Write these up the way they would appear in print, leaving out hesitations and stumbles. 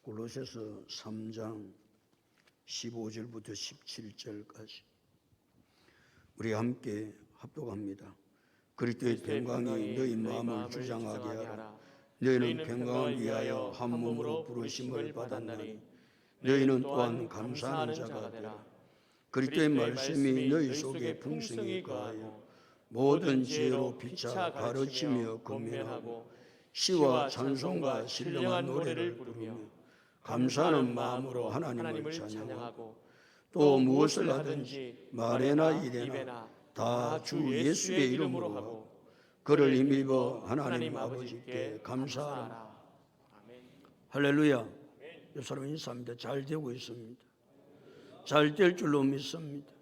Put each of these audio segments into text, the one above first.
골로새서 3장 15절부터 17절까지 우리 함께 합독합니다. 그리스도의 평강이 너희 마음을 주장하게 하라. 너희는 평강을 위하여 한 몸으로 부르심을 받았나니 너희는 또한 감사하는 자가 되라. 그리스도의 말씀이 너희 속에 풍성히 거하여 모든 지혜로 피차 가르치며 권면하고 시와 찬송과 신령한 노래를 부르며 감사하는 마음으로 하나님을 찬양하고 또 무엇을 하든지 말에나 일에나 다 주 예수의 이름으로 하고 그를 힘입어 하나님 아버지께 감사하라. 할렐루야. 이 사람 인사합니다. 잘 되고 있습니다. 잘 될 줄로 믿습니다.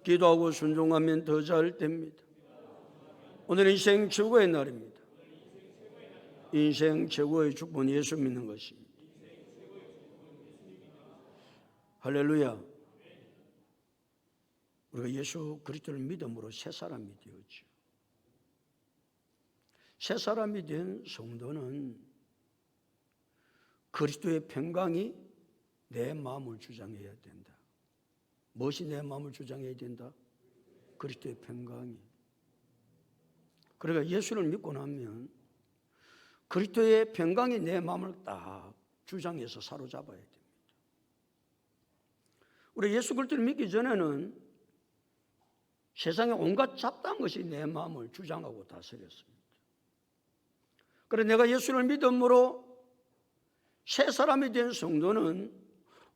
기도하고 순종하면 더 잘 됩니다. 오늘은 인생 최고의 날입니다. 인생 최고의 축복은 예수 믿는 것입니다. 할렐루야. 우리가 예수 그리스도를 믿음으로 새 사람이 되었죠. 새 사람이 된 성도는 그리스도의 평강이 내 마음을 주장해야 된다. 무엇이 내 마음을 주장해야 된다? 그리스도의 평강이. 그러니까 예수를 믿고 나면 그리스도의 평강이 내 마음을 딱 주장해서 사로잡아야 됩니다. 우리 예수 그리스도를 믿기 전에는 세상의 온갖 잡다한 것이 내 마음을 주장하고 다스렸습니다. 그래서 내가 예수를 믿음으로 새 사람이 된 성도는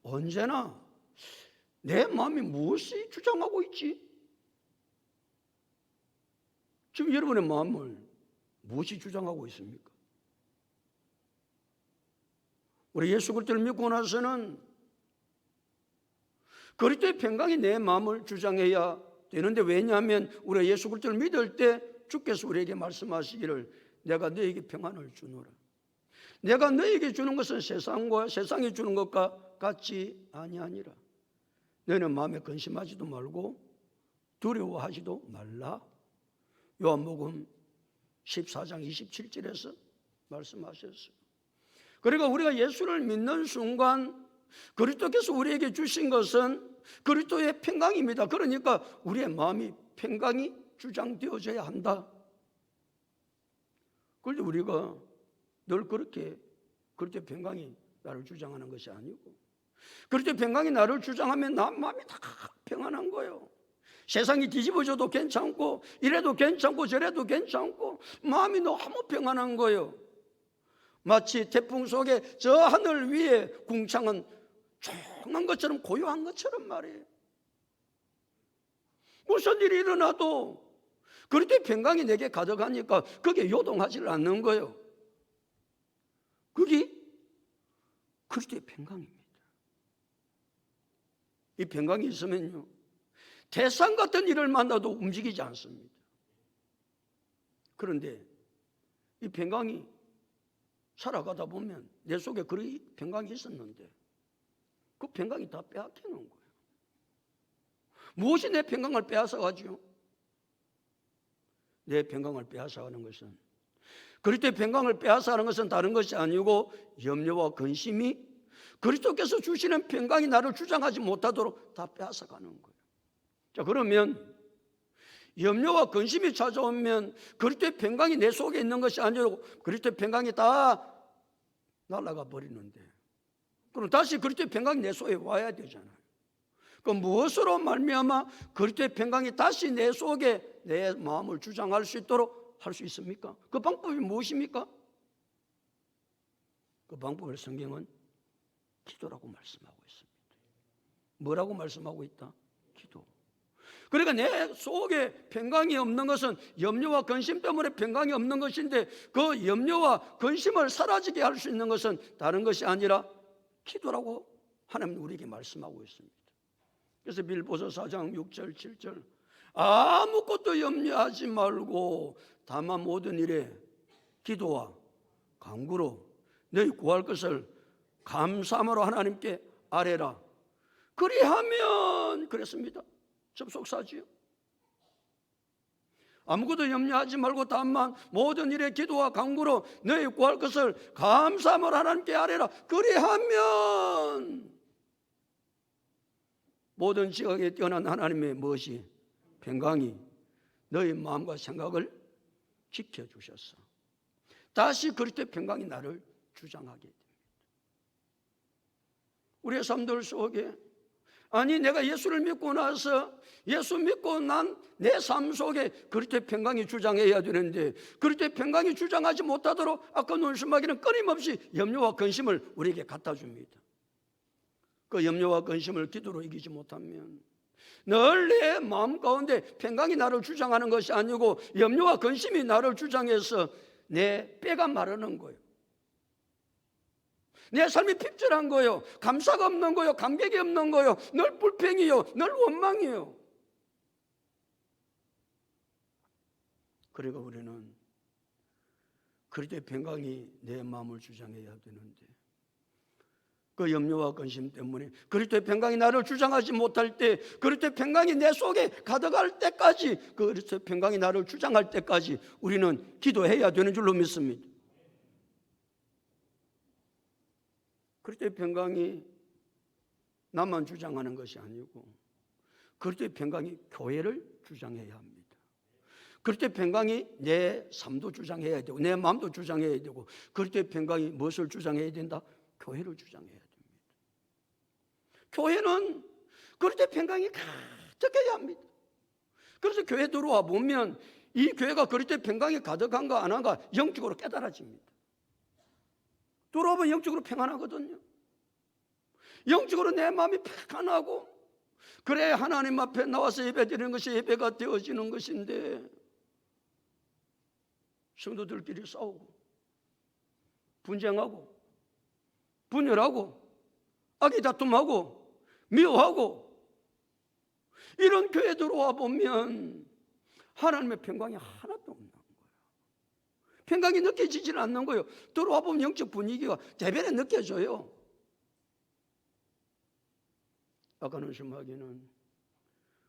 언제나 내 마음이 무엇이 주장하고 있지? 지금 여러분의 마음을 무엇이 주장하고 있습니까? 우리 예수 그리스도를 믿고 나서는 그리스도의 평강이 내 마음을 주장해야 되는데, 왜냐하면 우리가 예수 그리스도를 믿을 때 주께서 우리에게 말씀하시기를 내가 너에게 평안을 주노라. 내가 너에게 주는 것은 세상이 주는 것과 같지 아니하니라. 너는 마음에 근심하지도 말고 두려워하지도 말라. 요한복음 14장 27절에서 말씀하셨어요. 그러니까 우리가 예수를 믿는 순간 그리스도께서 우리에게 주신 것은 그리스도의 평강입니다. 그러니까 우리의 마음이 평강이 주장되어져야 한다. 그런데 우리가 늘 그렇게 그리스도의 평강이 나를 주장하는 것이 아니고, 그리스도의 평강이 나를 주장하면 나 마음이 다 평안한 거예요. 세상이 뒤집어져도 괜찮고 이래도 괜찮고 저래도 괜찮고 마음이 너무 평안한 거예요. 마치 태풍 속에 저 하늘 위에 궁창은 조용한 것처럼, 고요한 것처럼 말이에요. 무슨 일이 일어나도 그리스도의 평강이 내게 가져가니까 그게 요동하지 않는 거예요. 그게 그리스도의 평강입니다. 이 평강이 있으면요, 태산 같은 일을 만나도 움직이지 않습니다. 그런데 이 평강이 살아가다 보면 내 속에 그런 평강이 있었는데 그 평강이 다 빼앗기는 거예요. 무엇이 내 평강을 빼앗아가지요? 내 평강을 빼앗아가는 것은, 그리스도의 평강을 빼앗아가는 것은 다른 것이 아니고 염려와 근심이 그리스도께서 주시는 평강이 나를 주장하지 못하도록 다 빼앗아가는 거예요. 자, 그러면 염려와 근심이 찾아오면 그리스도의 평강이 내 속에 있는 것이 아니고 그리스도의 평강이 다 날아가 버리는데, 그럼 다시 그리스도의 평강이 내 속에 와야 되잖아요. 그럼 무엇으로 말미암아 그리스도의 평강이 다시 내 속에 내 마음을 주장할 수 있도록 할 수 있습니까? 그 방법이 무엇입니까? 그 방법을 성경은 기도라고 말씀하고 있습니다. 뭐라고 말씀하고 있다? 기도. 그러니까 내 속에 평강이 없는 것은 염려와 근심 때문에 평강이 없는 것인데, 그 염려와 근심을 사라지게 할 수 있는 것은 다른 것이 아니라 기도라고 하나님 우리에게 말씀하고 있습니다. 그래서 빌보서 4장 6절 7절 아무것도 염려하지 말고 다만 모든 일에 기도와 간구로 너희 구할 것을 감사함으로 하나님께 아뢰라. 그리하면, 그랬습니다. 접속사지요. 아무것도 염려하지 말고 다만 모든 일에 기도와 간구로 너희 구할 것을 감사함을 하나님께 아뢰라. 그리하면 모든 지각에 뛰어난 하나님의 무엇이 평강이 너희 마음과 생각을 지켜주셨어. 다시 그리스도의 평강이 나를 주장하게 됩니다. 우리의 삶들 속에 아니 내가 예수를 믿고 나서 예수 믿고 난 내 삶 속에 그리스도의 평강이 주장해야 되는데 그리스도의 평강이 주장하지 못하도록 아까 논심하기는 끊임없이 염려와 근심을 우리에게 갖다 줍니다. 그 염려와 근심을 기도로 이기지 못하면 늘 내 마음 가운데 평강이 나를 주장하는 것이 아니고 염려와 근심이 나를 주장해서 내 뼈가 마르는 거예요. 내 삶이 핍절한 거예요. 감사가 없는 거예요. 감격이 없는 거예요. 늘 불평이요. 늘 원망이요. 그리고 우리는 그리스도의 평강이 내 마음을 주장해야 되는데 그 염려와 근심 때문에 그리스도의 평강이 나를 주장하지 못할 때 그리스도의 평강이 내 속에 가득할 때까지 그리스도의 평강이 나를 주장할 때까지 우리는 기도해야 되는 줄로 믿습니다. 그리스도의 평강이 나만 주장하는 것이 아니고 그리스도의 평강이 교회를 주장해야 합니다. 그리스도의 평강이 내 삶도 주장해야 되고 내 마음도 주장해야 되고 그리스도의 평강이 무엇을 주장해야 된다? 교회를 주장해야 됩니다. 교회는 그리스도의 평강이 가득해야 합니다. 그래서 교회 들어와 보면 이 교회가 그리스도의 평강이 가득한가 안 한가 영적으로 깨달아집니다. 들어오면 영적으로 평안하거든요. 영적으로 내 마음이 평안하고 그래야 하나님 앞에 나와서 예배드리는 것이 예배가 되어지는 것인데 성도들끼리 싸우고 분쟁하고 분열하고 악의다툼하고 미워하고 이런 교회 들어와 보면 하나님의 평강이 하나도 없는 거예요. 평강이 느껴지지는 않는 거예요. 들어와 보면 영적 분위기가 대변에 느껴져요. 아까는 심하기는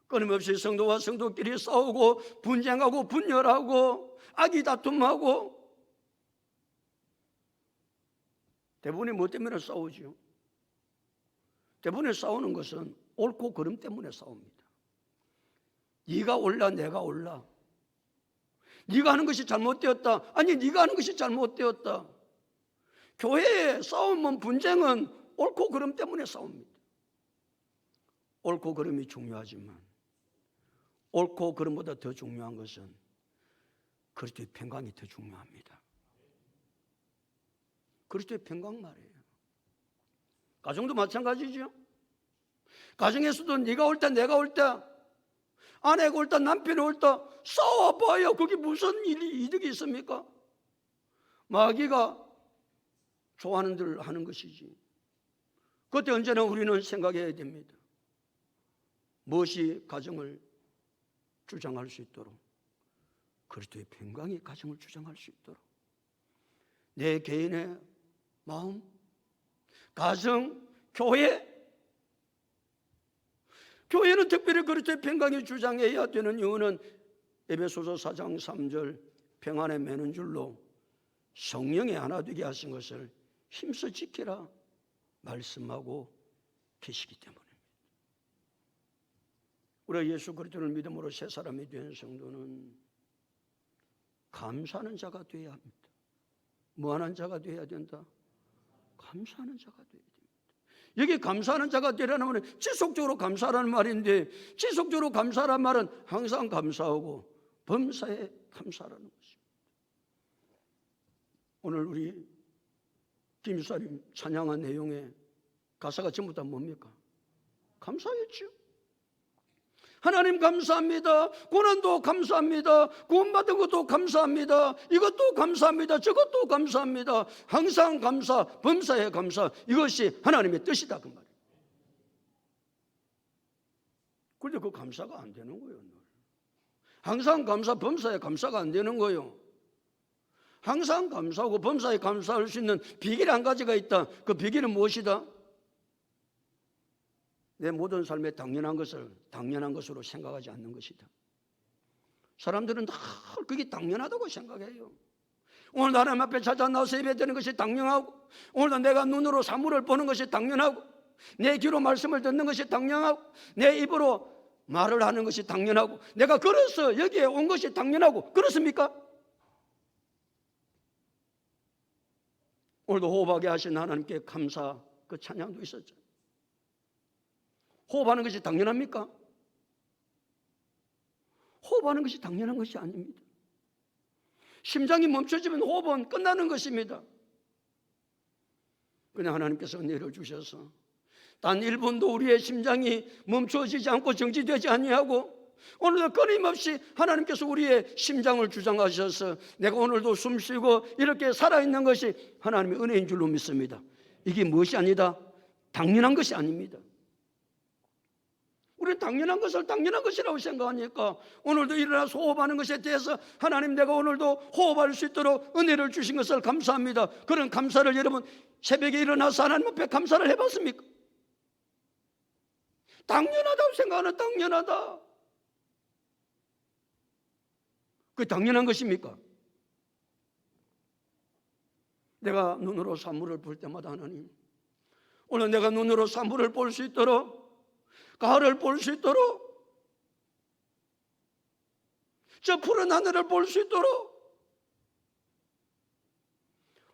끊임없이 성도와 성도끼리 싸우고 분쟁하고 분열하고 악의다툼하고 대부분이 뭐 때문에 싸우죠? 대부분에 싸우는 것은 옳고 그름 때문에 싸웁니다. 네가 옳라 내가 옳라. 네가 하는 것이 잘못되었다. 아니 네가 하는 것이 잘못되었다. 교회의 싸움은 분쟁은 옳고 그름 때문에 싸웁니다. 옳고 그름이 중요하지만 옳고 그름보다 더 중요한 것은 그리스도의 평강이 더 중요합니다. 그리스도의 평강 말이에요. 가정도 마찬가지죠. 가정에서도 네가 옳다 내가 옳다 아내가 옳다 남편이 옳다 싸워봐요. 그게 무슨 이득이 있습니까? 마귀가 좋아하는 대로 하는 것이지. 그때 언제나 우리는 생각해야 됩니다. 무엇이 가정을 주장할 수 있도록 그리스도의 평강이 가정을 주장할 수 있도록 내 개인의 마음, 가정, 교회는 특별히 그리스도의 평강이 주장해야 되는 이유는 에베소서 4장 3절 평안에 매는 줄로 성령이 하나 되게 하신 것을 힘써 지키라 말씀하고 계시기 때문입니다. 우리가 예수 그리스도를 믿음으로 새 사람이 된 성도는 감사하는 자가 되어야 합니다. 뭐하는 자가 되어야 된다? 감사하는 자가 되어야 됩니다. 여기 감사하는 자가 되라는 말은 지속적으로 감사하라는 말인데 지속적으로 감사하라는 말은 항상 감사하고 범사에 감사하라는 것입니다. 오늘 우리 김유사님 찬양한 내용의 가사가 전부 다 뭡니까? 감사했죠. 하나님 감사합니다. 고난도 감사합니다. 구원받은 것도 감사합니다. 이것도 감사합니다. 저것도 감사합니다. 항상 감사, 범사에 감사. 이것이 하나님의 뜻이다 그 말이에요. 그런데 그 감사가 안 되는 거예요. 항상 감사, 범사에 감사가 안 되는 거예요. 항상 감사하고 범사에 감사할 수 있는 비결이 한 가지가 있다. 그 비결은 무엇이다? 내 모든 삶에 당연한 것을 당연한 것으로 생각하지 않는 것이다. 사람들은 다 그게 당연하다고 생각해요. 오늘도 하나님 앞에 찾아 나와서 예배드리는 것이 당연하고, 오늘도 내가 눈으로 사물을 보는 것이 당연하고, 내 귀로 말씀을 듣는 것이 당연하고, 내 입으로 말을 하는 것이 당연하고, 내가 걸어서 여기에 온 것이 당연하고, 그렇습니까? 오늘도 호흡하게 하신 하나님께 감사, 그 찬양도 있었죠. 호흡하는 것이 당연합니까? 호흡하는 것이 당연한 것이 아닙니다. 심장이 멈춰지면 호흡은 끝나는 것입니다. 그냥 하나님께서 은혜를 주셔서 단 1분도 우리의 심장이 멈춰지지 않고 정지되지 아니하고, 오늘도 끊임없이 하나님께서 우리의 심장을 주장하셔서 내가 오늘도 숨쉬고 이렇게 살아있는 것이 하나님의 은혜인 줄로 믿습니다. 이게 무엇이 아니다? 당연한 것이 아닙니다. 우리는 당연한 것을 당연한 것이라고 생각하니까 오늘도 일어나서 호흡하는 것에 대해서 하나님, 내가 오늘도 호흡할 수 있도록 은혜를 주신 것을 감사합니다. 그런 감사를 여러분 새벽에 일어나서 하나님 앞에 감사를 해봤습니까? 당연하다고 생각하는, 당연하다. 그게 당연한 것입니까? 내가 눈으로 사물을 볼 때마다 하나님, 오늘 내가 눈으로 사물을 볼 수 있도록, 가을을 볼 수 있도록, 저 푸른 하늘을 볼 수 있도록,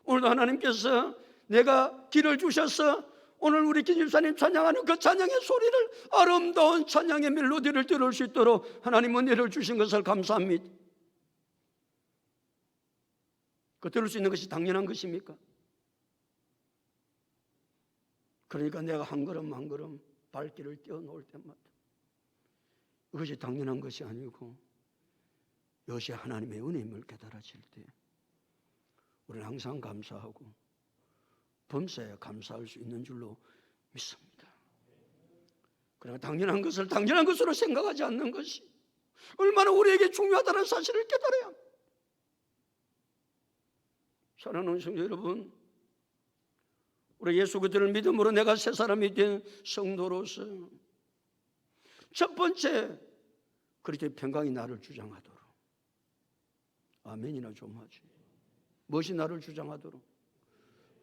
오늘도 하나님께서 내가 길을 주셔서 오늘 우리 김집사님 찬양하는 그 찬양의 소리를, 아름다운 찬양의 멜로디를 들을 수 있도록 하나님 은혜를 주신 것을 감사합니다. 그 들을 수 있는 것이 당연한 것입니까? 그러니까 내가 한 걸음 한 걸음 발길을 떼어놓을 때마다 이것이 당연한 것이 아니고 이것이 하나님의 은혜임을 깨달아질 때 우리는 항상 감사하고 범사에 감사할 수 있는 줄로 믿습니다. 그러나 당연한 것을 당연한 것으로 생각하지 않는 것이 얼마나 우리에게 중요하다는 사실을 깨달아야 합니다. 사랑하는 성도 여러분, 우리 예수 그리스도를 믿음으로 내가 새 사람이 된 성도로서 첫 번째, 그리스도의 평강이 나를 주장하도록. 아멘이나 좀 하지. 무엇이 나를 주장하도록?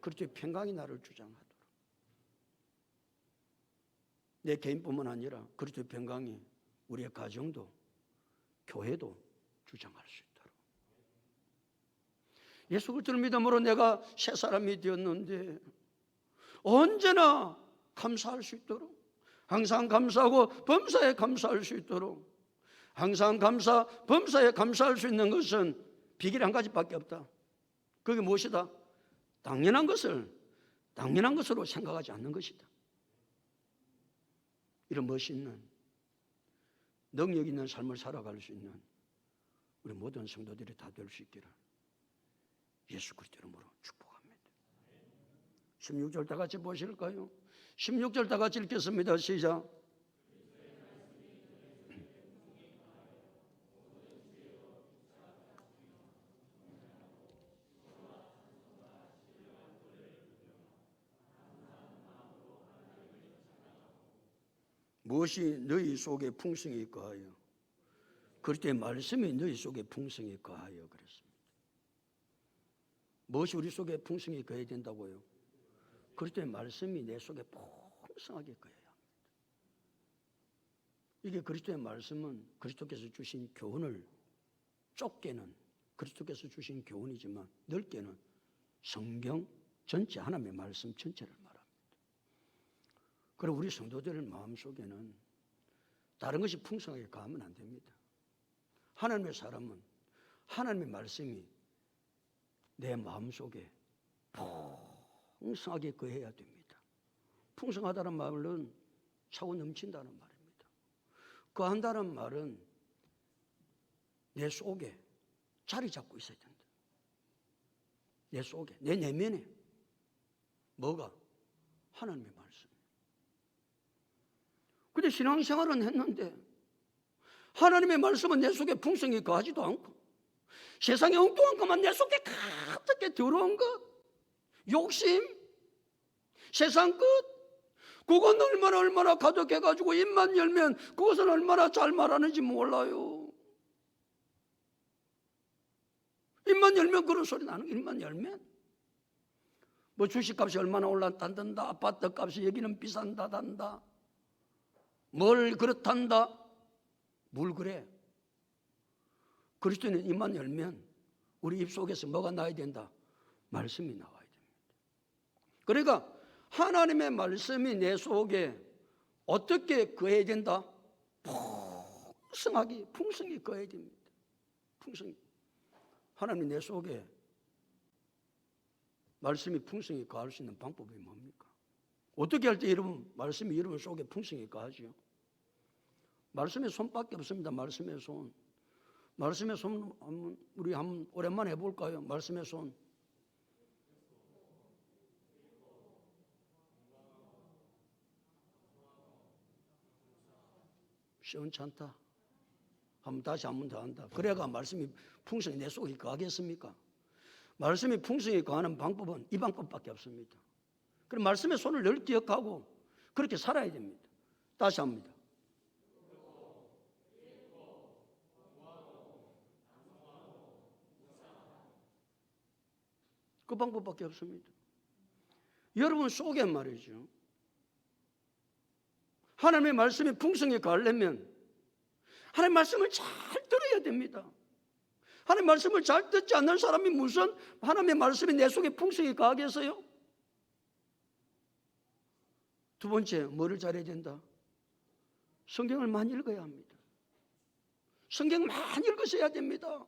그리스도의 평강이 나를 주장하도록. 내 개인뿐만 아니라 그리스도의 평강이 우리의 가정도 교회도 주장할 수 있도록. 예수 그리스도를 믿음으로 내가 새 사람이 되었는데 언제나 감사할 수 있도록, 항상 감사하고 범사에 감사할 수 있도록, 항상 감사, 범사에 감사할 수 있는 것은 비결이 한 가지밖에 없다. 그게 무엇이다? 당연한 것을 당연한 것으로 생각하지 않는 것이다. 이런 멋있는 능력 있는 삶을 살아갈 수 있는 우리 모든 성도들이 다 될 수 있기를 예수 그리스도 이름으로 축복합니다. 16절 다 같이 보실까요? 16절 다 같이 읽겠습니다. 시작. 무엇이 너희 속에 풍성히 거하여? 그리스도의 말씀이 너희 속에 풍성히 거하여 그랬습니다. 무엇이 우리 속에 풍성히 거해야 된다고요? 그리스도의 말씀이 내 속에 풍성하게 거해야 합니다. 이게 그리스도의 말씀은 그리스도께서 주신 교훈을 좁게는 그리스도께서 주신 교훈이지만 넓게는 성경 전체, 하나님의 말씀 전체를 말합니다. 그리고 우리 성도들 마음속에는 다른 것이 풍성하게 가면 안 됩니다. 하나님의 사람은 하나님의 말씀이 내 마음속에 풍성하게 거해야 됩니다. 풍성하다는 말은 차고 넘친다는 말입니다. 거한다는 말은 내 속에 자리 잡고 있어야 된다. 내 속에, 내 내면에 뭐가? 하나님의 말씀. 근데 신앙생활은 했는데 하나님의 말씀은 내 속에 풍성히 거하지도 않고 세상의 엉뚱한 것만 내 속에 가득히 들어온 것, 욕심, 세상 끝, 그건 얼마나 가득해가지고 입만 열면 그것은 얼마나 잘 말하는지 몰라요. 입만 열면 그런 소리 나는 거야. 입만 열면. 뭐 주식값이 얼마나 올랐단다, 아파트 값이 여기는 비싼다단다, 뭘 그렇단다. 뭘 그래? 그리스도인은 입만 열면 우리 입 속에서 뭐가 나야 된다? 말씀이 나와야 됩니다. 그러니까 하나님의 말씀이 내 속에 어떻게 거해야 된다? 풍성히 거해야 됩니다. 풍성히. 하나님 내 속에 말씀이 풍성히 거할 수 있는 방법이 뭡니까? 어떻게 할 때 여러분 말씀이 여러분 속에 풍성히 거하지요? 말씀의 손밖에 없습니다. 말씀의 손. 말씀의 손 우리 한번 오랜만에 해볼까요? 말씀의 손. 시원찮다. 다시 한 번 더 한다. 그래가 말씀이 풍성히 내 속에 거하겠습니까? 말씀이 풍성히 거하는 방법은 이 방법밖에 없습니다. 그럼 말씀의 손을 늘 기억하고 그렇게 살아야 됩니다. 다시 합니다. 그 방법밖에 없습니다. 여러분 속에 말이죠. 하나님의 말씀이 풍성히 거하려면 하나님의 말씀을 잘 들어야 됩니다. 하나님의 말씀을 잘 듣지 않는 사람이 무슨 하나님의 말씀이 내 속에 풍성히 거하겠어요? 두 번째, 뭐를 잘해야 된다? 성경을 많이 읽어야 합니다. 성경 많이 읽으셔야 됩니다.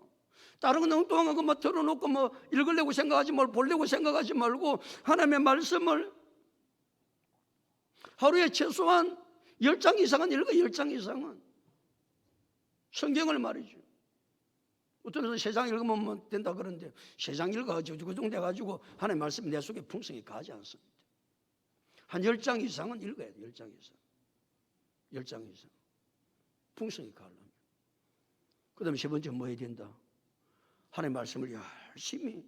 다른 건 엉뚱한 거 틀어놓고 읽으려고 생각하지 말고 보려고 생각하지 말고 하나님의 말씀을 하루에 최소한 10장 이상은 읽어요. 10장 이상은. 성경을 말이죠. 어떤 사람은 3장 읽으면 된다 그러는데 3장 읽어가지고 그 정도 돼가지고 하나님의 말씀이 내 속에 풍성히 가지 않습니다. 한 10장 이상은 읽어야 돼요. 10장 이상. 10장 이상. 풍성히 가려면. 그 다음에 세 번째 뭐 해야 된다? 하나님의 말씀을 열심히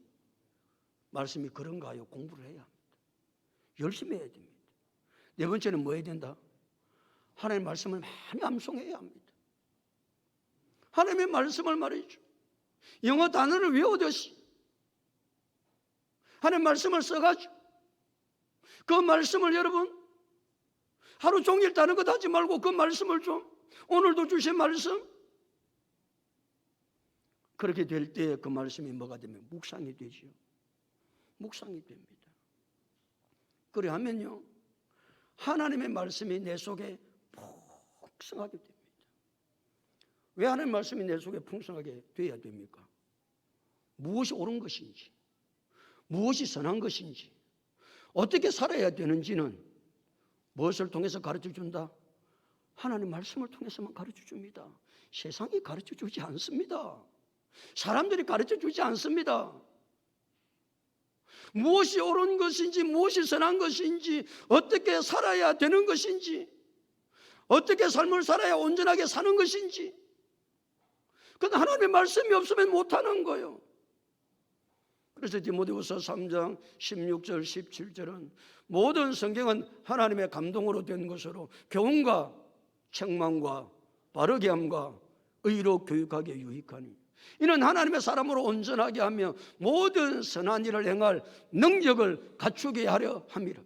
말씀이 그런가요? 공부를 해야 합니다. 열심히 해야 됩니다. 네 번째는 뭐 해야 된다? 하나님의 말씀을 많이 암송해야 합니다. 하나님의 말씀을 말이죠. 영어 단어를 외우듯이 하나님의 말씀을 써가지고 그 말씀을 여러분 하루 종일 다른 것 하지 말고 그 말씀을 좀 오늘도 주신 말씀 그렇게 될 때 그 말씀이 뭐가 되면 묵상이 되죠. 묵상이 됩니다. 그래 하면요 하나님의 말씀이 내 속에 풍성하게 됩니다. 왜 하나님의 말씀이 내 속에 풍성하게 돼야 됩니까? 무엇이 옳은 것인지 무엇이 선한 것인지 어떻게 살아야 되는지는 무엇을 통해서 가르쳐준다? 하나님 말씀을 통해서만 가르쳐줍니다. 세상이 가르쳐주지 않습니다. 사람들이 가르쳐주지 않습니다. 무엇이 옳은 것인지 무엇이 선한 것인지 어떻게 살아야 되는 것인지 어떻게 삶을 살아야 온전하게 사는 것인지 그건 하나님의 말씀이 없으면 못하는 거예요. 그래서 디모데후서 3장 16절 17절은 모든 성경은 하나님의 감동으로 된 것으로 교훈과 책망과 바르게 함과 의로 교육하기에 유익하니 이는 하나님의 사람으로 온전하게 하며 모든 선한 일을 행할 능력을 갖추게 하려 함이라.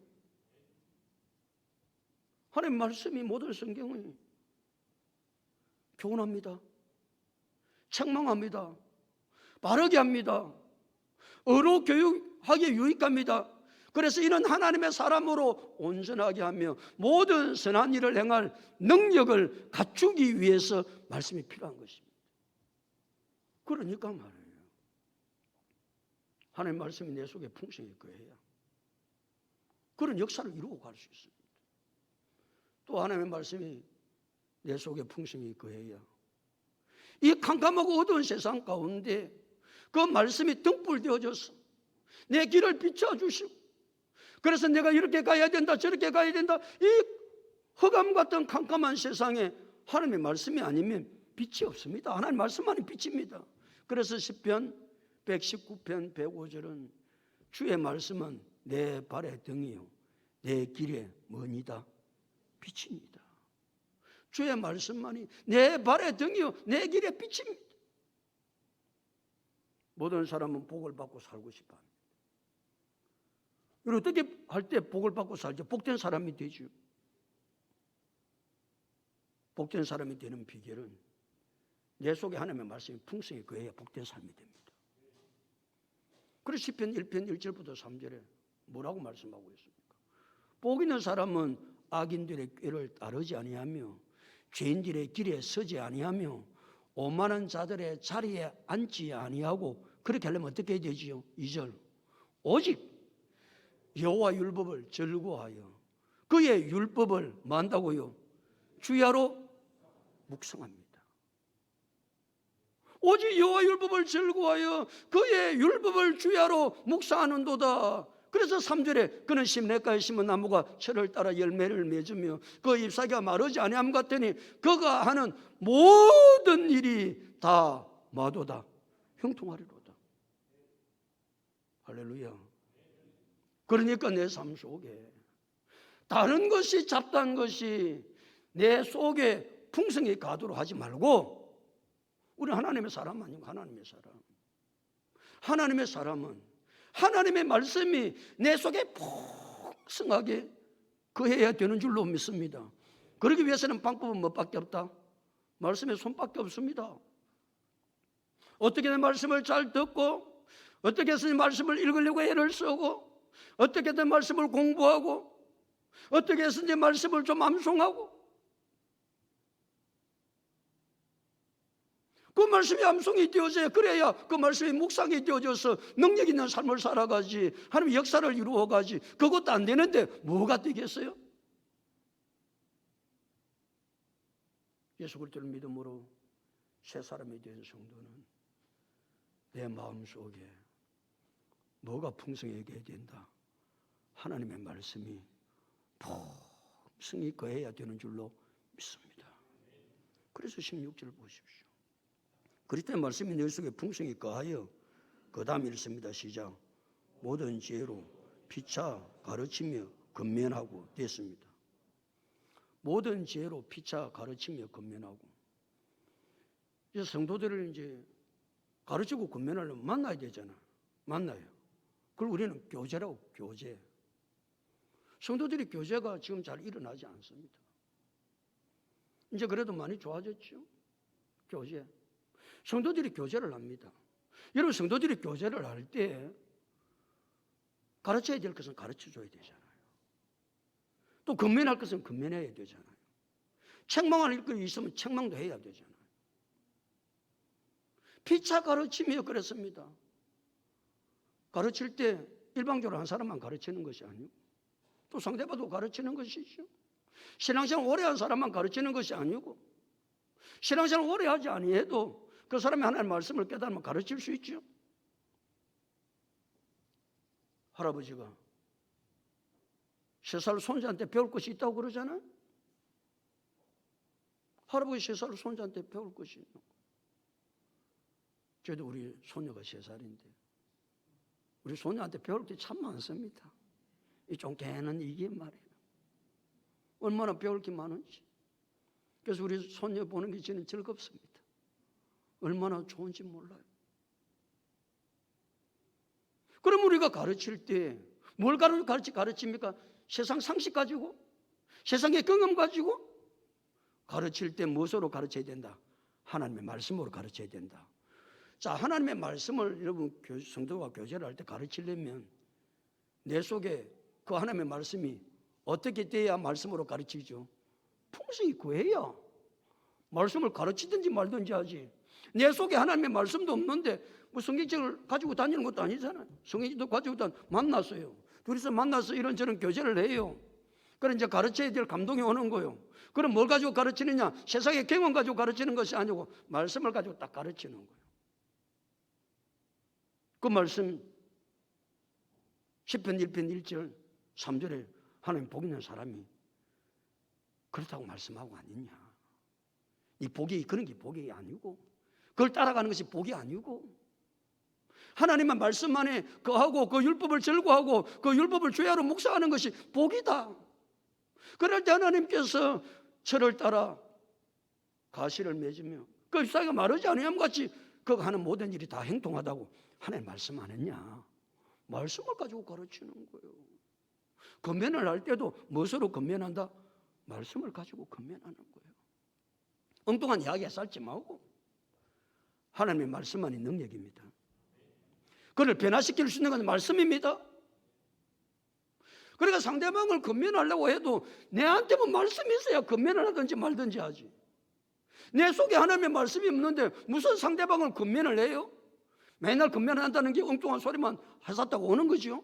하나님의 말씀이 모든 성경을 교훈합니다. 책망합니다. 바르게 합니다. 의로 교육하기에 유익합니다. 그래서 이는 하나님의 사람으로 온전하게 하며 모든 선한 일을 행할 능력을 갖추기 위해서 말씀이 필요한 것입니다. 그러니까 말이에요. 하나님의 말씀이 내 속에 풍성히 거해야 그런 역사를 이루고 갈 수 있습니다. 또 하나님의 말씀이 내 속에 풍성히 거해야 이 캄캄하고 어두운 세상 가운데 그 말씀이 등불 되어져서 내 길을 비춰주시고 그래서 내가 이렇게 가야 된다 저렇게 가야 된다 이 흑암 같은 캄캄한 세상에 하나님의 말씀이 아니면 빛이 없습니다. 하나님의 말씀만이 빛입니다. 그래서 시편 119편 105절은 주의 말씀은 내 발의 등이요 내 길의 뭐니다? 빛입니다. 주의 말씀만이 내 발의 등이요 내 길의 빛입니다. 모든 사람은 복을 받고 살고 싶어 합니다. 어떻게 할 때 복을 받고 살죠? 복된 사람이 되죠. 복된 사람이 되는 비결은 내 속에 하나님의 말씀이 풍성히 거해야 복된 삶이 됩니다. 그래서 시편 1편 1절부터 3절에 뭐라고 말씀하고 있습니까? 복 있는 사람은 악인들의 꾀를 따르지 아니하며 죄인들의 길에 서지 아니하며 오만한 자들의 자리에 앉지 아니하고, 그렇게 하려면 어떻게 해야 되지요? 2절, 오직 여호와 율법을 즐거워하여 그의 율법을 뭐 한다고요? 주야로 묵상합니다. 오직 여호와 율법을 즐거워하여 그의 율법을 주야로 묵상하는도다. 그래서 3절에 그는 시냇가에 심은 나무가 철을 따라 열매를 맺으며 그 잎사귀가 마르지 아니함 같으니 그가 하는 모든 일이 다 마도다 형통하리로다. 할렐루야. 그러니까 내 삶 속에 다른 것이 잡다한 것이 내 속에 풍성히 가도록 하지 말고, 우리 하나님의 사람 아니고 하나님의 사람. 하나님의 사람은 하나님의 말씀이 내 속에 풍성하게 거해야 되는 줄로 믿습니다. 그러기 위해서는 방법은 뭐밖에 없다? 말씀의 손밖에 없습니다. 어떻게든 말씀을 잘 듣고, 어떻게 해서 말씀을 읽으려고 애를 쓰고, 어떻게든 말씀을 공부하고, 어떻게 해서 이제 말씀을 좀 암송하고, 그 말씀이 암송이 되어져야, 그래야 그 말씀이 묵상이 되어져서 능력 있는 삶을 살아가지, 하나님의 역사를 이루어가지. 그것도 안 되는데 뭐가 되겠어요? 예수 그리스도를 믿음으로 새 사람이 된 성도는 내 마음속에 뭐가 풍성해져야 된다? 하나님의 말씀이 풍성히 거해야 되는 줄로 믿습니다. 그래서 16절 보십시오. 그리스도의 말씀이 내 속에 풍성히 거하여, 그 다음 읽습니다. 시작. 모든 지혜로 피차 가르치며 권면하고 됐습니다. 모든 지혜로 피차 가르치며 권면하고. 이제 성도들을 이제 가르치고 권면하려면 만나야 되잖아. 만나요. 그걸 우리는 교제라고, 교제. 성도들이 교제가 지금 잘 일어나지 않습니다. 이제 그래도 많이 좋아졌죠. 교제. 성도들이 교제를 합니다. 여러분, 성도들이 교제를 할 때 가르쳐야 될 것은 가르쳐줘야 되잖아요. 또 권면할 것은 권면해야 되잖아요. 책망할 것이 있으면 책망도 해야 되잖아요. 피차 가르치며 그랬습니다. 가르칠 때 일방적으로 한 사람만 가르치는 것이 아니고 또 상대방도 가르치는 것이죠. 신앙생활 오래 한 사람만 가르치는 것이 아니고 신앙생활 오래 하지 아니해도 그 사람이 하나님의 말씀을 깨달으면 가르칠 수 있죠. 할아버지가 3살 손자한테 배울 것이 있다고 그러잖아요. 할아버지 3살 손자한테 배울 것이 있는 거. 저도 우리 손녀가 3살인데 우리 손녀한테 배울 게 참 많습니다. 이 쫑깨는 이게 말이에요. 얼마나 배울 게 많은지. 그래서 우리 손녀 보는 게 저는 즐겁습니다. 얼마나 좋은지 몰라요. 그럼 우리가 가르칠 때 뭘 가르칩니까? 세상 상식 가지고, 세상의 경험 가지고 가르칠 때 무엇으로 가르쳐야 된다? 하나님의 말씀으로 가르쳐야 된다. 자, 하나님의 말씀을 여러분 성도가 교제를 할 때 가르치려면 내 속에 그 하나님의 말씀이 어떻게 돼야 말씀으로 가르치죠? 풍성히 구해야 말씀을 가르치든지 말든지 하지. 내 속에 하나님의 말씀도 없는데 뭐 성경책을 가지고 다니는 것도 아니잖아요. 성경책도 가지고 만났어요. 둘이서 만나서 이런저런 교제를 해요. 그럼 이제 가르쳐야 될 감동이 오는 거예요. 그럼 뭘 가지고 가르치느냐? 세상의 경험 가지고 가르치는 것이 아니고 말씀을 가지고 딱 가르치는 거예요. 그 말씀 10편 1편 1절 3절에 하나님 복 있는 사람이 그렇다고 말씀하고 아니냐. 이 복이 그런 게 복이 아니고 그걸 따라가는 것이 복이 아니고 하나님의 말씀만에 거하고 그 율법을 즐거워하고 그 율법을 주야로 묵상하는 것이 복이다. 그럴 때 하나님께서 철을 따라 가시를 맺으며 그 잎사귀가 마르지 않으면 같이 그가 하는 모든 일이 다 행통하다고 하나님 말씀 안 했냐? 말씀을 가지고 가르치는 거예요. 건면을 할 때도 무엇으로 건면한다? 말씀을 가지고 건면하는 거예요. 엉뚱한 이야기에 살지 말고 하나님의 말씀만이 능력입니다. 그를 변화시킬 수 있는 건 말씀입니다. 그러니까 상대방을 건면하려고 해도 내한테만 말씀이 있어야 건면을 하든지 말든지 하지. 내 속에 하나님의 말씀이 없는데 무슨 상대방을 건면을 해요? 맨날 건면을 한다는 게 엉뚱한 소리만 하셨다고 오는 거죠.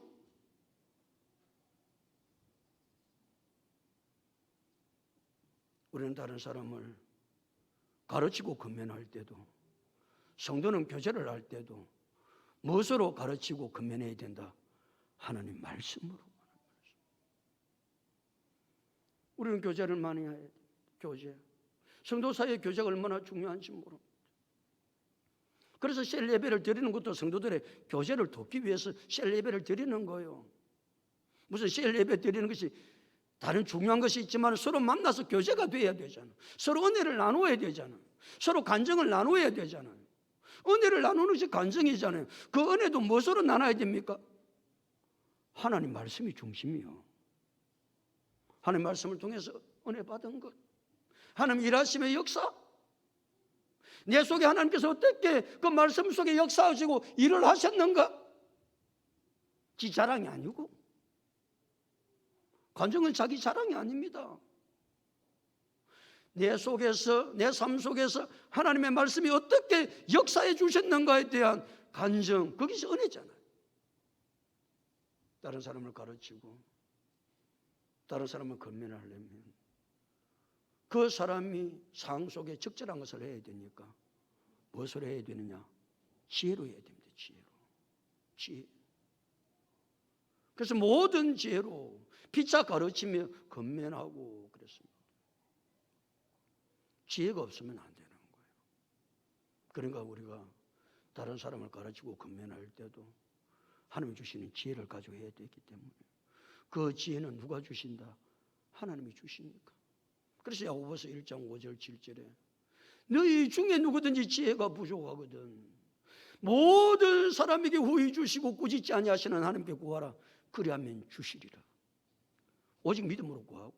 우리는 다른 사람을 가르치고 건면할 때도, 성도는 교제를 할 때도 무엇으로 가르치고 건면해야 된다? 하나님 말씀으로. 우리는 교제를 많이 해야 돼. 교제. 성도 사이의 교제가 얼마나 중요한지 모릅니다. 그래서 셀 예배를 드리는 것도 성도들의 교제를 돕기 위해서 셀 예배를 드리는 거예요. 무슨 셀 예배 드리는 것이 다른 중요한 것이 있지만 서로 만나서 교제가 돼야 되잖아. 서로 은혜를 나누어야 되잖아. 서로 간증을 나누어야 되잖아요. 은혜를 나누는 것이 간증이잖아요. 그 은혜도 무엇으로 나눠야 됩니까? 하나님 말씀이 중심이요. 하나님 말씀을 통해서 은혜 받은 것, 하나님 일하심의 역사, 내 속에 하나님께서 어떻게 그 말씀 속에 역사하시고 일을 하셨는가? 지 자랑이 아니고, 간증은 자기 자랑이 아닙니다. 내 속에서, 내 삶 속에서 하나님의 말씀이 어떻게 역사해 주셨는가에 대한 간증, 그것이 은혜잖아요. 다른 사람을 가르치고 다른 사람을 건면을 하려면 그 사람이 상황 속에 적절한 것을 해야 되니까 무엇을 해야 되느냐? 지혜로 해야 됩니다. 지혜. 그래서 모든 지혜로 피차 가르치며 건면하고 그랬습니다. 지혜가 없으면 안 되는 거예요. 그러니까 우리가 다른 사람을 가르치고 건면할 때도 하나님이 주시는 지혜를 가지고 해야 되기 때문에 그 지혜는 누가 주신다? 하나님이 주시니까. 그래서 야고보서 1장 5절 7절에 너희 중에 누구든지 지혜가 부족하거든 모든 사람에게 후히 주시고 꾸짖지 아니하시는 하나님께 구하라. 그리하면 주시리라. 오직 믿음으로 구하고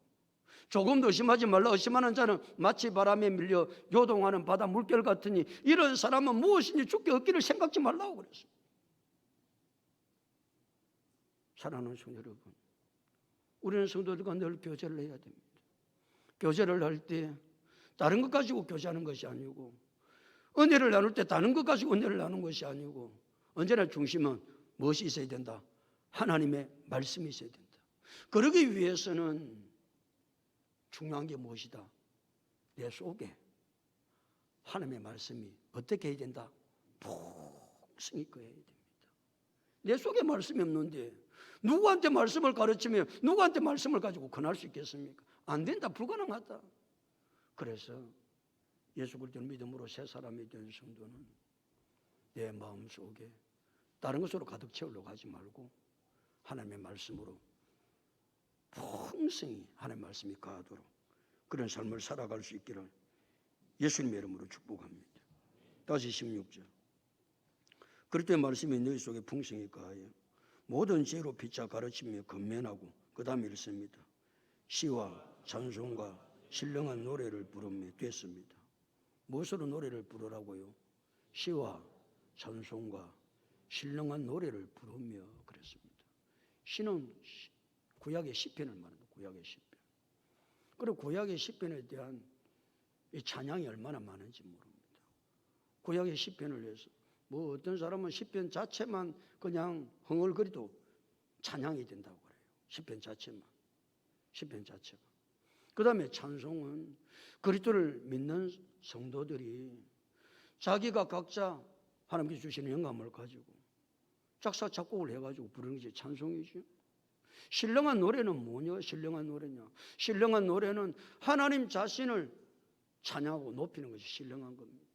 조금도 의심하지 말라. 의심하는 자는 마치 바람에 밀려 요동하는 바다 물결 같으니 이런 사람은 무엇인지 주께 얻기를 생각지 말라고 그랬어요. 사랑하는 성도 여러분, 우리는 성도들과 늘 교제를 해야 됩니다. 교제를 할 때 다른 것 가지고 교제하는 것이 아니고, 은혜를 나눌 때 다른 것 가지고 은혜를 나누는 것이 아니고, 언제나 중심은 무엇이 있어야 된다? 하나님의 말씀이 있어야 된다. 그러기 위해서는 중요한 게 무엇이다? 내 속에 하나님의 말씀이 어떻게 해야 된다? 풍성히 거해야 됩니다. 내 속에 말씀이 없는데 누구한테 말씀을 가르치며 누구한테 말씀을 가지고 권할 수 있겠습니까? 안 된다. 불가능하다. 그래서 예수 그리스도를 믿음으로 새 사람이 된 성도는 내 마음속에 다른 것으로 가득 채우려고 하지 말고 하나님의 말씀으로 풍성히 하나님의 말씀이 가도록 그런 삶을 살아갈 수 있기를 예수님의 이름으로 축복합니다. 다시 16절. 그럴 말씀이 너희 속에 풍성히 가하여 모든 지혜로 피차 가르치며 건면하고 그 다음에 읽습니다. 시와 찬송과 신령한 노래를 부르며 됐습니다. 무엇으로 노래를 부르라고요? 시와 찬송과 신령한 노래를 부르며 그랬습니다. 시는 구약의 시편을 말합니다. 구약의 시편. 그리고 구약의 시편에 대한 이 찬양이 얼마나 많은지 모릅니다. 구약의 시편을 해서 뭐 어떤 사람은 시편 자체만 그냥 흥얼거리도 찬양이 된다고 그래요. 시편 자체만. 시편 자체가. 그 다음에 찬송은 그리스도를 믿는 성도들이 자기가 각자 하나님께서 주시는 영감을 가지고 작사 작곡을 해가지고 부르는 것이 찬송이죠. 신령한 노래는 뭐냐? 신령한 노래냐? 신령한 노래는 하나님 자신을 찬양하고 높이는 것이 신령한 겁니다.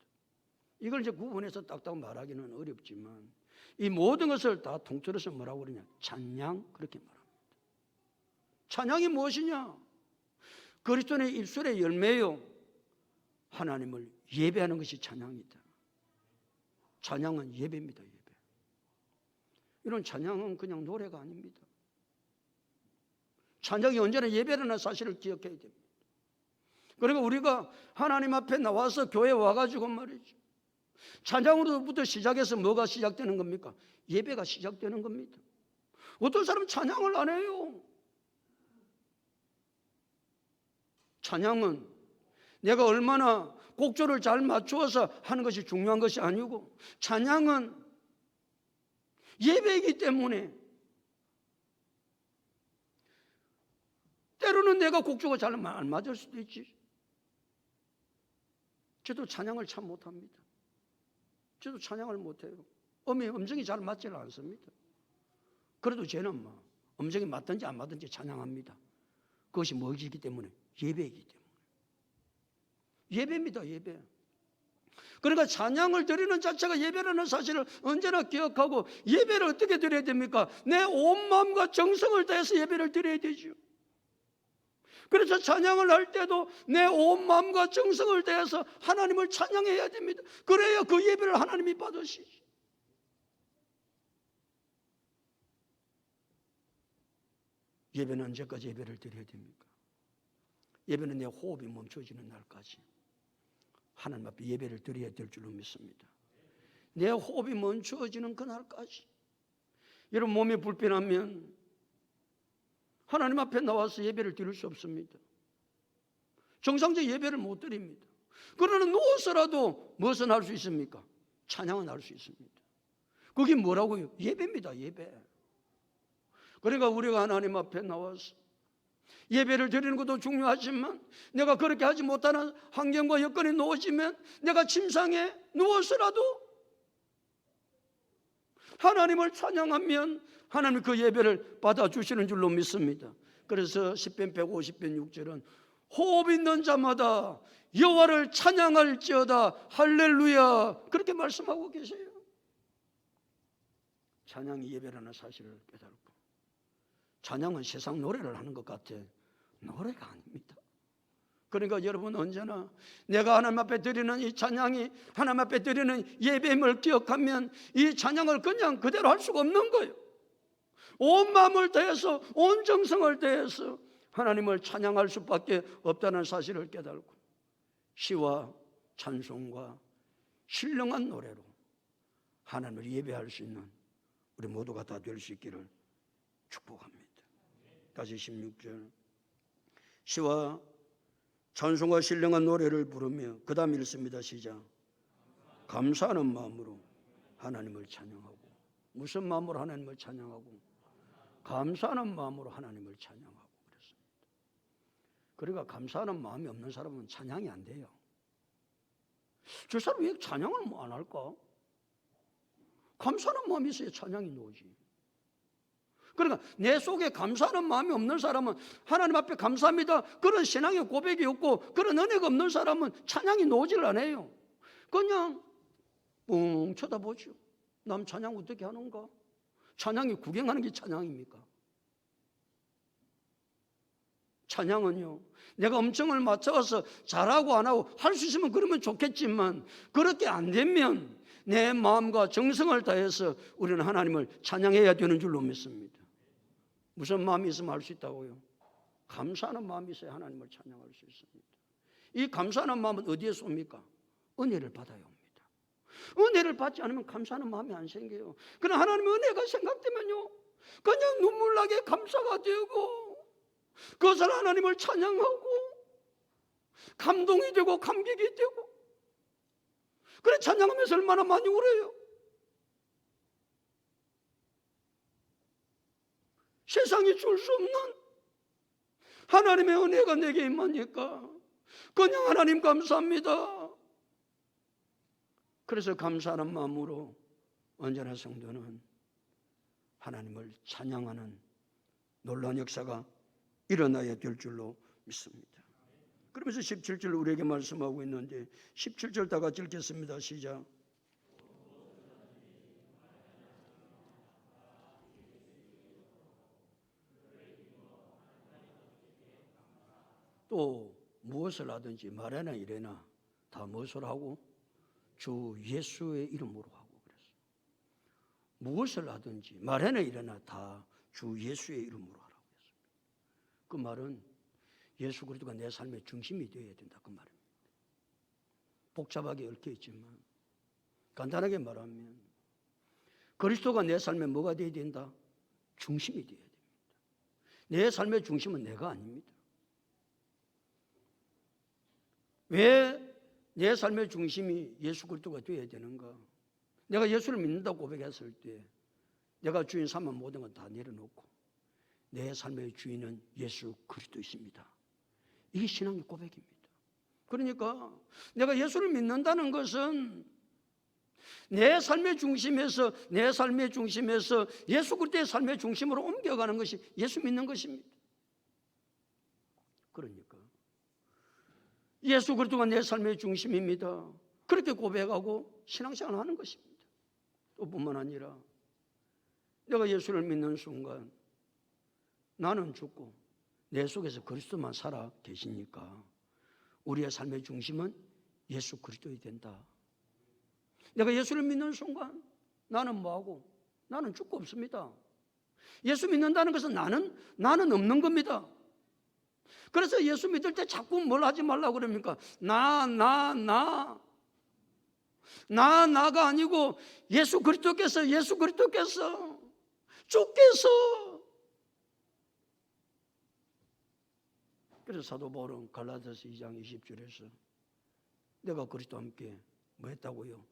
이걸 이제 구분해서 딱딱 말하기는 어렵지만 이 모든 것을 다 통틀어서 뭐라고 그러냐? 찬양, 그렇게 말합니다. 찬양이 무엇이냐? 그리스도의 입술의 열매요. 하나님을 예배하는 것이 찬양이다. 찬양은 예배입니다. 예배. 이런 찬양은 그냥 노래가 아닙니다. 찬양이 언제나 예배라는 사실을 기억해야 됩니다. 그리고 우리가 하나님 앞에 나와서 교회에 와가지고 말이죠, 찬양으로부터 시작해서 뭐가 시작되는 겁니까? 예배가 시작되는 겁니다. 어떤 사람은 찬양을 안 해요. 찬양은 내가 얼마나 곡조를 잘 맞추어서 하는 것이 중요한 것이 아니고, 찬양은 예배이기 때문에 때로는 내가 곡조가 잘 안 맞을 수도 있지. 저도 찬양을 참 못합니다. 저도 찬양을 못해요. 음정이 잘 맞지는 않습니다. 그래도 저는 음정이 맞든지 안 맞든지 찬양합니다. 그것이 뭐이기 때문에? 예배이기 때문에. 예배입니다, 예배. 그러니까 찬양을 드리는 자체가 예배라는 사실을 언제나 기억하고, 예배를 어떻게 드려야 됩니까? 내 온 마음과 정성을 다해서 예배를 드려야 되죠. 그래서 찬양을 할 때도 내 온 마음과 정성을 다해서 하나님을 찬양해야 됩니다. 그래야 그 예배를 하나님이 받으시죠. 예배는 언제까지 예배를 드려야 됩니까? 예배는 내 호흡이 멈춰지는 날까지 하나님 앞에 예배를 드려야 될 줄로 믿습니다. 내 호흡이 멈춰지는 그날까지. 여러분, 몸이 불편하면 하나님 앞에 나와서 예배를 드릴 수 없습니다. 정상적 예배를 못 드립니다. 그러나 누워서라도 무엇은 할 수 있습니까? 찬양은 할 수 있습니다. 그게 뭐라고요? 예배입니다, 예배. 그러니까 우리가 하나님 앞에 나와서 예배를 드리는 것도 중요하지만, 내가 그렇게 하지 못하는 환경과 여건이 놓여지면 내가 침상에 누워서라도 하나님을 찬양하면 하나님 그 예배를 받아주시는 줄로 믿습니다. 그래서 시편 150편 6절은 호흡 있는 자마다 여호와를 찬양할지어다 할렐루야, 그렇게 말씀하고 계세요. 찬양이 예배라는 사실을 깨닫고, 찬양은 세상 노래를 하는 것 같아. 노래가 아닙니다. 그러니까 여러분, 언제나 내가 하나님 앞에 드리는 이 찬양이 하나님 앞에 드리는 예배임을 기억하면 이 찬양을 그냥 그대로 할 수가 없는 거예요. 온 마음을 다해서, 온 정성을 다해서 하나님을 찬양할 수밖에 없다는 사실을 깨달고, 시와 찬송과 신령한 노래로 하나님을 예배할 수 있는 우리 모두가 다 될 수 있기를 축복합니다. 다시 16절, 시와 찬송과 신령한 노래를 부르며, 그 다음 읽습니다. 시작. 감사하는 마음으로 하나님을 찬양하고. 무슨 마음으로 하나님을 찬양하고? 감사하는 마음으로 하나님을 찬양하고 그랬습니다. 그러니까 감사하는 마음이 없는 사람은 찬양이 안 돼요. 저 사람 왜 찬양을 안 할까? 감사하는 마음이 있어야 찬양이 나오지. 그러니까 내 속에 감사하는 마음이 없는 사람은, 하나님 앞에 감사합니다 그런 신앙의 고백이 없고 그런 은혜가 없는 사람은 찬양이 나오질 않아요. 그냥 뻥 쳐다보죠. 남 찬양 어떻게 하는가? 찬양이 구경하는 게 찬양입니까? 찬양은요, 내가 음정을 맞춰서 잘하고 안 하고 할 수 있으면 그러면 좋겠지만, 그렇게 안 되면 내 마음과 정성을 다해서 우리는 하나님을 찬양해야 되는 줄로 믿습니다. 무슨 마음이 있으면 할 수 있다고요? 감사하는 마음이 있어야 하나님을 찬양할 수 있습니다. 이 감사하는 마음은 어디에서 옵니까? 은혜를 받아야 옵니다. 은혜를 받지 않으면 감사하는 마음이 안 생겨요. 그러나 하나님의 은혜가 생각되면요, 그냥 눈물 나게 감사가 되고, 그것을 하나님을 찬양하고 감동이 되고 감격이 되고, 그래 찬양하면서 얼마나 많이 울어요. 세상이 줄 수 없는 하나님의 은혜가 내게 임하니까 그냥 하나님 감사합니다. 그래서 감사하는 마음으로 언제나 성도는 하나님을 찬양하는 놀라운 역사가 일어나야 될 줄로 믿습니다. 그러면서 17절 우리에게 말씀하고 있는데, 17절 다 같이 읽겠습니다. 시작. 또 무엇을 하든지 말해나 이래나 다 무엇을 하고? 주 예수의 이름으로 하고 그랬어요. 무엇을 하든지 말해나 일어나 다 주 예수의 이름으로 하라고 했습니다. 그 말은 예수 그리스도가 내 삶의 중심이 되어야 된다 그 말입니다. 복잡하게 얽혀 있지만 간단하게 말하면 그리스도가 내 삶에 뭐가 되어야 된다? 중심이 되어야 됩니다. 내 삶의 중심은 내가 아닙니다. 왜 내 삶의 중심이 예수 그리스도가 되어야 되는가? 내가 예수를 믿는다고 고백했을 때 내가 주인 삼은 모든 건 다 내려놓고 내 삶의 주인은 예수 그리스도이십니다. 이게 신앙의 고백입니다. 그러니까 내가 예수를 믿는다는 것은 내 삶의 중심에서 예수 그리스도의 삶의 중심으로 옮겨가는 것이 예수 믿는 것입니다. 그러니까 예수 그리스도가 내 삶의 중심입니다. 그렇게 고백하고 신앙생활을 하는 것입니다. 또 뿐만 아니라 내가 예수를 믿는 순간 나는 죽고 내 속에서 그리스도만 살아 계시니까 우리의 삶의 중심은 예수 그리스도이 된다. 내가 예수를 믿는 순간 나는 뭐하고? 나는 죽고 없습니다. 예수 믿는다는 것은 나는 없는 겁니다. 그래서 예수 믿을 때 자꾸 뭘 하지 말라고 그럽니까? 나가 아니고 예수 그리스도께서 주께서. 그래서 사도 바울은 갈라디아서 2장 20절에서 내가 그리스도와 함께 뭐 했다고요?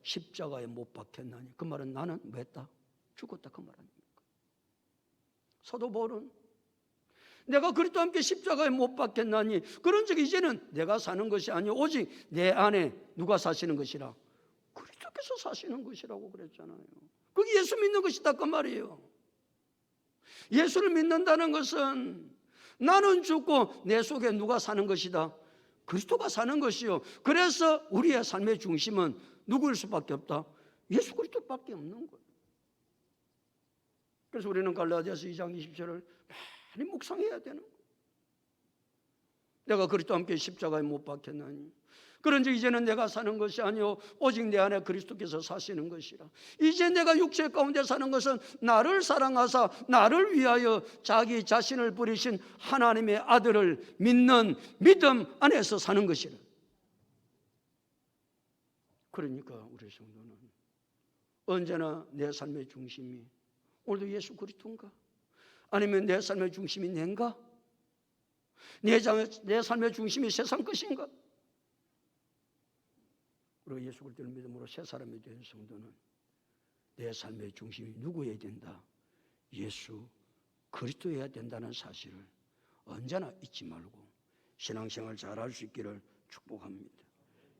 십자가에 못 박혔나니. 그 말은 나는 뭐 했다? 죽었다 그 말 아닙니까? 사도 바울은 내가 그리스도와 함께 십자가에 못 박혔나니 그런즉 이제는 내가 사는 것이 아니요 오직 내 안에 누가 사시는 것이라? 그리스도께서 사시는 것이라고 그랬잖아요. 그게 예수 믿는 것이다 그 말이에요. 예수를 믿는다는 것은 나는 죽고 내 속에 누가 사는 것이다? 그리스도가 사는 것이요. 그래서 우리의 삶의 중심은 누구일 수밖에 없다? 예수 그리스도밖에 없는 거예요. 그래서 우리는 갈라디아서 2장 20절을 많이 묵상해야 되는 거예요. 내가 그리스도와 함께 십자가에 못 박혔나니 그런즉 이제는 내가 사는 것이 아니요 오직 내 안에 그리스도께서 사시는 것이라. 이제 내가 육체 가운데 사는 것은 나를 사랑하사 나를 위하여 자기 자신을 버리신 하나님의 아들을 믿는 믿음 안에서 사는 것이라. 그러니까 우리 성도는 언제나 내 삶의 중심이 오늘도 예수 그리스도인가? 아니면 내 삶의 중심이 내인가? 내 삶의 중심이 세상 것인가? 우리가 예수 그리스도를 믿음으로 새 사람이 된 성도는 내 삶의 중심이 누구여야 된다? 예수 그리스도여야 된다는 사실을 언제나 잊지 말고 신앙생활 잘할 수 있기를 축복합니다.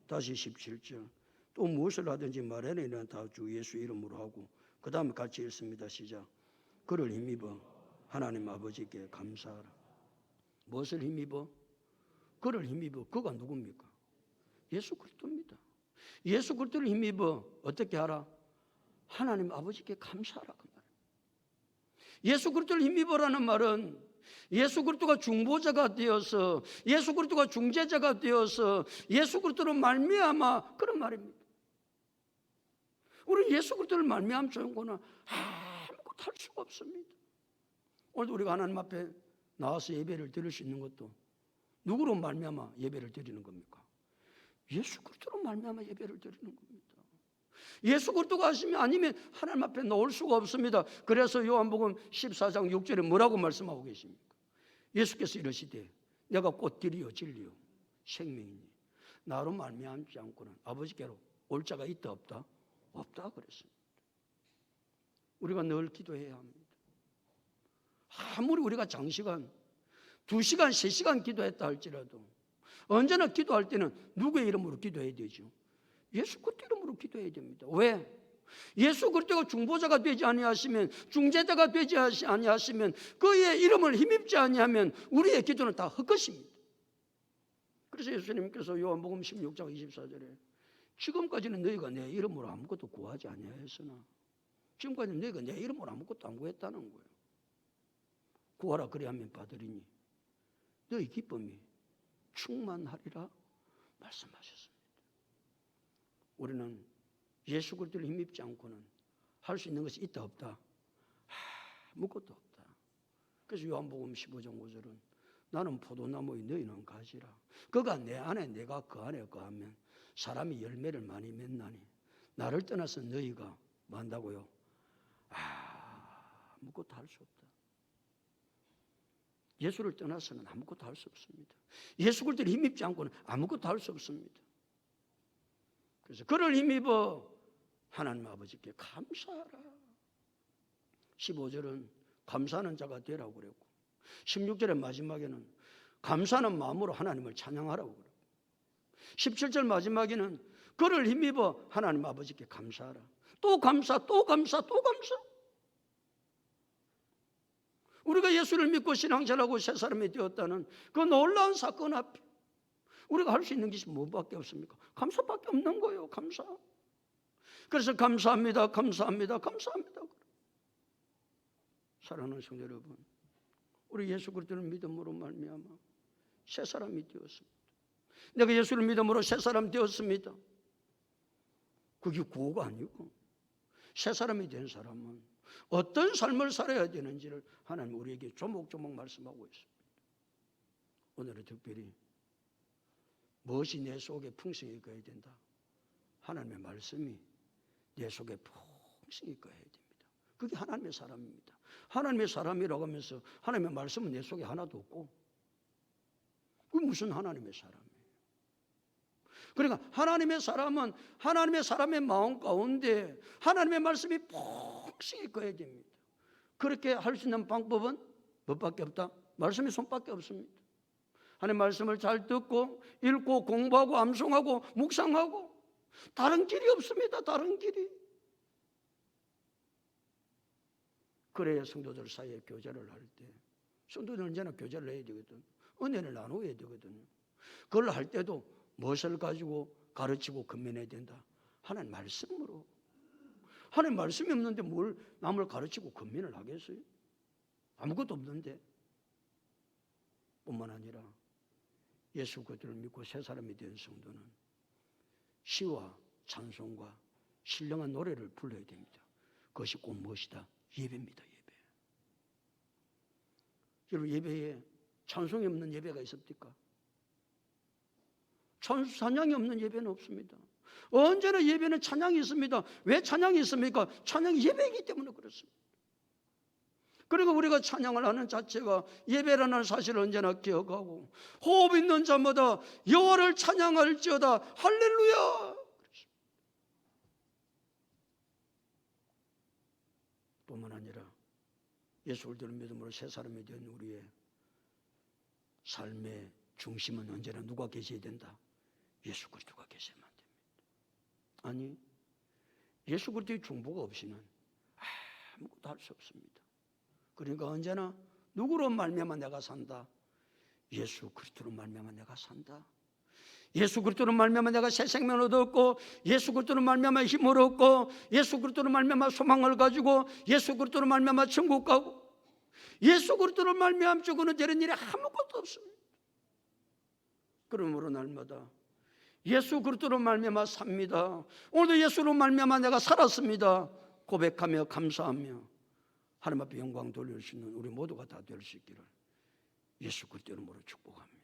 다시 17절 또 무엇을 하든지 말해내는 다 주 예수 이름으로 하고 그 다음에 같이 읽습니다. 시작. 그를 힘입어 하나님 아버지께 감사하라. 무엇을 힘입어? 그를 힘입어. 그가 누굽니까? 예수 그리스도입니다. 예수 그리스도를 힘입어 어떻게 하라? 하나님 아버지께 감사하라 그 말. 예수 그리스도를 힘입어라는 말은 예수 그리스도가 중보자가 되어서 예수 그리스도가 중재자가 되어서 예수 그리스도로 말미암아 그런 말입니다. 우리 예수 그리스도를 말미암아 좋은 거는 아무것도 할 수가 없습니다. 오늘도 우리가 하나님 앞에 나와서 예배를 드릴 수 있는 것도 누구로 말미암아 예배를 드리는 겁니까? 예수 그리스도로 말미암아 예배를 드리는 겁니다. 예수 그리스도가 하시면 아니면 하나님 앞에 나올 수가 없습니다. 그래서 요한복음 14장 6절에 뭐라고 말씀하고 계십니까? 예수께서 이러시되 내가 곧 길이요 진리요 생명이니 나로 말미암지 않고는 아버지께로 올 자가 있다 없다? 없다 그랬습니다. 우리가 늘 기도해야 합니다. 아무리 우리가 장시간 2시간 3시간 기도했다 할지라도 언제나 기도할 때는 누구의 이름으로 기도해야 되죠? 예수 그리스도 이름으로 기도해야 됩니다. 왜? 예수 그리스도가 중보자가 되지 아니하시면 중재자가 되지 아니하시면 그의 이름을 힘입지 아니하면 우리의 기도는 다 헛것입니다. 그래서 예수님께서 요한복음 16장 24절에 지금까지는 너희가 내 이름으로 아무것도 구하지 아니하였으나 지금까지는 너희가 내 이름으로 아무것도 안 구했다는 거예요. 구하라 그리하면 받으리니 너희 기쁨이 충만하리라 말씀하셨습니다. 우리는 예수 그리스도를 힘입지 않고는 할 수 있는 것이 있다 없다? 아무것도 없다. 그래서 요한복음 15장 5절은 나는 포도나무의 너희는 가지라. 그가 내 안에 내가 그 안에 거하면 사람이 열매를 많이 맺나니 나를 떠나서 너희가 뭐 한다고요? 아무것도 할 수 없다. 예수를 떠나서는 아무것도 할 수 없습니다. 예수 그리스도를 힘입지 않고는 아무것도 할 수 없습니다. 그래서 그를 힘입어 하나님 아버지께 감사하라. 15절은 감사하는 자가 되라고 그랬고 16절의 마지막에는 감사하는 마음으로 하나님을 찬양하라고 그랬고 17절 마지막에는 그를 힘입어 하나님 아버지께 감사하라. 또 감사, 또 감사, 또 감사. 우리가 예수를 믿고 신앙생활하고 새 사람이 되었다는 그 놀라운 사건 앞에 우리가 할 수 있는 것이 뭐밖에 없습니까? 감사밖에 없는 거예요. 감사. 그래서 감사합니다, 감사합니다, 감사합니다. 사랑하는 성도 여러분, 우리 예수 그리스도를 믿음으로 말미암아 새 사람이 되었습니다. 내가 예수를 믿음으로 새 사람 되었습니다. 그게 구호가 아니고 새 사람이 된 사람은 어떤 삶을 살아야 되는지를 하나님 우리에게 조목조목 말씀하고 있습니다. 오늘은 특별히 무엇이 내 속에 풍성히 거해야 된다? 하나님의 말씀이 내 속에 풍성히 거해야 됩니다. 그게 하나님의 사람입니다. 하나님의 사람이라고 하면서 하나님의 말씀은 내 속에 하나도 없고 그게 무슨 하나님의 사람이에요? 그러니까 하나님의 사람은 하나님의 사람의 마음 가운데 하나님의 말씀이 풍성히 거해야 됩니다. 그렇게 할 수 있는 방법은 뭐밖에 없다? 말씀의 손밖에 없습니다. 하나님의 말씀을 잘 듣고 읽고 공부하고 암송하고 묵상하고 다른 길이 없습니다. 다른 길이. 그래야 성도들 사이에 교제를 할 때 성도들은 언제나 교제를 해야 되거든. 은혜를 나누어야 되거든요. 그걸 할 때도 무엇을 가지고 가르치고 건면해야 된다? 하나님 말씀으로. 하나님 말씀이 없는데 뭘 남을 가르치고 건면을 하겠어요? 아무것도 없는데. 뿐만 아니라 예수 그리스도를 믿고 새 사람이 된 성도는 시와 찬송과 신령한 노래를 불러야 됩니다. 그것이 꼭 무엇이다? 예배입니다. 예배. 여러분 예배에 찬송이 없는 예배가 있습니까? 찬양이 없는 예배는 없습니다. 언제나 예배는 찬양이 있습니다. 왜 찬양이 있습니까? 찬양이 예배이기 때문에 그렇습니다. 그리고 우리가 찬양을 하는 자체가 예배라는 사실을 언제나 기억하고 호흡 있는 자마다 여호와를 찬양할지어다 할렐루야. 뿐만 아니라 예수 그리스도를 믿음으로 새 사람이 된 우리의 삶의 중심은 언제나 누가 계셔야 된다? 예수 그리스도가 계셔야만 됩니다. 아니 예수 그리스도의 중보가 없이는 아무것도 할 수 없습니다. 그러니까 언제나 누구로 말미암아 내가 산다? 예수 그리스도로 말미암아 내가 산다. 예수 그리스도로 말미암아 내가 새 생명을 얻었고 예수 그리스도로 말미암아 힘을 얻고 예수 그리스도로 말미암아 소망을 가지고 예수 그리스도로 말미암아 천국 가고 예수 그리스도로 말미암아 주고는 되는 일이 아무것도 없습니다. 그러므로 날마다 예수 그리스도로 말미암아 삽니다. 오늘도 예수로 말미암아 내가 살았습니다. 고백하며 감사하며 하나님 앞에 영광 돌릴 수 있는 우리 모두가 다 될 수 있기를 예수 그리스도 이름으로 축복합니다.